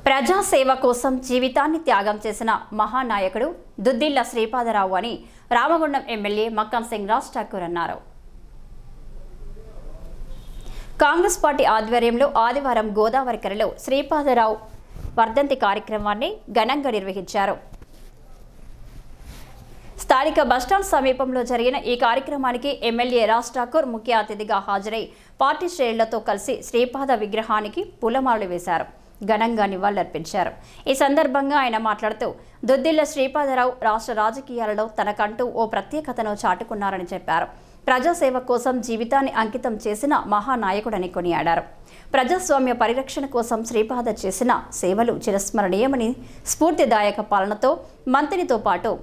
ప్రజాసేవ కోసం జీవితాన్ని త్యాగం చేసిన మహానాయకుడు దుద్దిళ్ల శ్రీపాదరావు అని రామగుండం ఎమ్మెల్యే మక్కం సింగ్ రాజ్ ఠాకూర్ అన్నారు. కాంగ్రెస్ పార్టీ ఆధ్వర్యంలో ఆదివారం గోదావరికరలో శ్రీపాదరావు వర్ధంతి కార్యక్రమాన్ని ఘనంగా నిర్వహించారు. స్థానిక బస్టాండ్ సమీపంలో జరిగిన ఈ కార్యక్రమానికి ఎమ్మెల్యే రాజ్ ఠాకూర్ ముఖ్య అతిథిగా హాజరై పార్టీ శ్రేణులతో కలిసి శ్రీపాద విగ్రహానికి పూలమాలలు వేశారు. ఘనంగా నివాళులర్పించారు. ఈ సందర్భంగా ఆయన మాట్లాడుతూ దుద్దిళ్ల శ్రీపాదరావు రాష్ట్ర రాజకీయాలలో తనకంటూ ఓ ప్రత్యేకతను చాటుకున్నారని చెప్పారు. ప్రజాసేవ కోసం జీవితాన్ని అంకితం చేసిన మహానాయకుడని కొనియాడారు. ప్రజాస్వామ్య పరిరక్షణ కోసం శ్రీపాద చేసిన సేవలు చిరస్మరణీయమని, స్ఫూర్తిదాయక పాలనతో మంత్రితో పాటు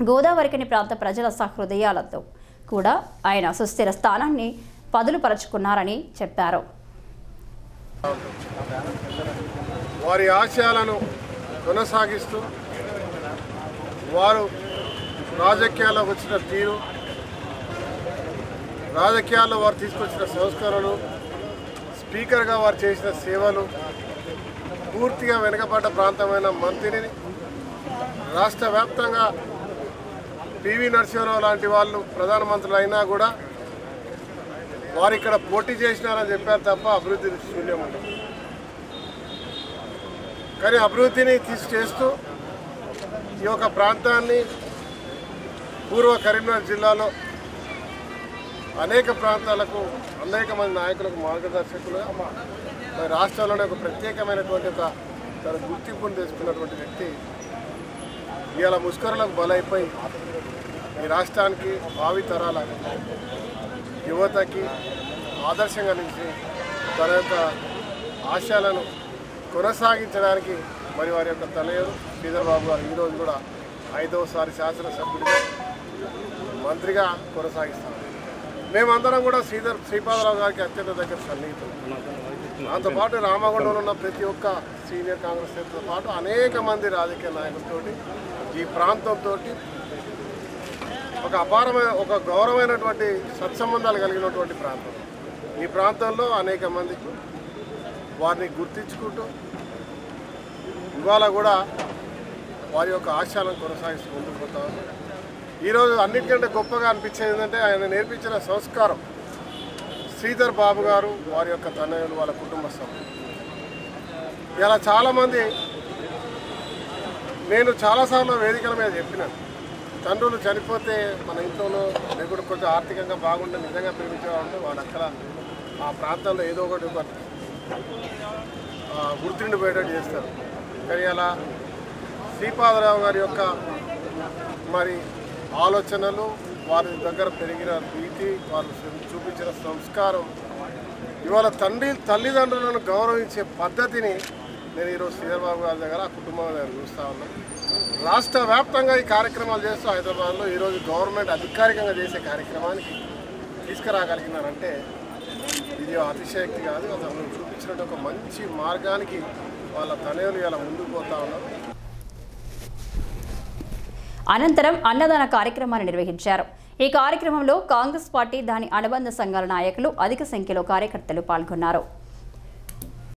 గోదావరికని ప్రాంత ప్రజల సహృదయాలతో కూడా ఆయన సుస్థిర స్థానాన్ని పదులుపరుచుకున్నారని చెప్పారు. వారి ఆశయాలను కొనసాగిస్తూ వారు రాజకీయాల్లోకి వచ్చిన తీరు, రాజకీయాల్లో వారు తీసుకొచ్చిన సంస్కరణలు, స్పీకర్గా వారు చేసిన సేవలు, పూర్తిగా వెనుకబడ్డ ప్రాంతమైన మంత్రిని రాష్ట్ర వ్యాప్తంగా పివి నరసింహరావు లాంటి వాళ్ళు ప్రధానమంత్రులు అయినా కూడా వారు ఇక్కడ పోటీ చేసినారని చెప్పారు తప్ప అభివృద్ధి శూన్యం ఉండదు. కానీ అభివృద్ధిని చేస్తూ ఈ యొక్క ప్రాంతాన్ని పూర్వ కరీంనగర్ జిల్లాలో అనేక ప్రాంతాలకు అనేక మంది నాయకులకు మార్గదర్శకులుగా మరి రాష్ట్రంలోనే ఒక ప్రత్యేకమైనటువంటి తన గుర్తింపును తెచ్చుకున్నటువంటి వ్యక్తి ఇవాళ ముష్కరులకు బలైపోయి ఈ రాష్ట్రానికి భావితరాల యువతకి ఆదర్శంగా నిలిచి తన యొక్క ఆశయాలను కొనసాగించడానికి మరి వారి యొక్క తనయుడు శ్రీధర్ బాబు గారు ఈరోజు కూడా 5వసారి శాసనసభ్యుడిగా మంత్రిగా కొనసాగిస్తారు. మేమందరం కూడా శ్రీపాదరావు గారికి అత్యంత దగ్గర సన్నిహితులు. దాంతోపాటు రామగుండంలో ఉన్న ప్రతి ఒక్క సీనియర్ కాంగ్రెస్ నేతలతో పాటు అనేక మంది రాజకీయ నాయకులతో ఈ ప్రాంతంతో ఒక అపారమైన ఒక గౌరవమైనటువంటి సత్సంబంధాలు కలిగినటువంటి ప్రాంతం. ఈ ప్రాంతంలో అనేక మంది వారిని గుర్తించుకుంటూ ఇవాళ కూడా వారి యొక్క ఆశయాలను కొనసాగిస్తూ ముందుకు పోతా ఉన్నారు. ఈరోజు అన్నిటికంటే గొప్పగా అనిపించేది ఏంటంటే ఆయన నేర్పించిన సంస్కారం. శ్రీధర్ బాబు గారు, వారి యొక్క తనయులు, వాళ్ళ కుటుంబ సభ్యులు ఇలా చాలామంది, నేను చాలాసార్లు వేదికల మీద చెప్పినాను, తండ్రులు చనిపోతే మన ఇంట్లోనూ లేకుండా కొంచెం ఆర్థికంగా బాగుంటే నిజంగా ప్రేమించేవాళ్ళు వాళ్ళు అక్కడ ఆ ప్రాంతాల్లో ఏదో ఒకటి గుర్తుండిపోయేటట్టు చేస్తారు. కానీ అలా శ్రీపాదరావు గారి యొక్క మరి ఆలోచనలు, వారి దగ్గర పెరిగిన రీతి, వారు చూపించిన సంస్కారం, ఇవాళ తల్లిదండ్రులను గౌరవించే పద్ధతిని నేను ఈరోజు శ్రీధర్ బాబు గారి దగ్గర ఆ కుటుంబం దగ్గర చూస్తూ ఉన్నాను. రాష్ట్ర వ్యాప్తంగా ఈ కార్యక్రమాలు చేస్తూ హైదరాబాద్లో ఈరోజు గవర్నమెంట్ అధికారికంగా చేసే కార్యక్రమానికి తీసుకురాగలిగినారంటే ఇది అతిశయోక్తి కాదు. అతను చూపించినట్టు ఒక మంచి మార్గానికి వాళ్ళ తనయులు ఇలా ముందుకు పోతా ఉన్నారు. అనంతరం అన్నదాన కార్యక్రమాన్ని నిర్వహించారు. ఈ కార్యక్రమంలో కాంగ్రెస్ పార్టీ, దాని అనుబంధ సంఘాల నాయకులు, అధిక సంఖ్యలో కార్యకర్తలు పాల్గొన్నారు.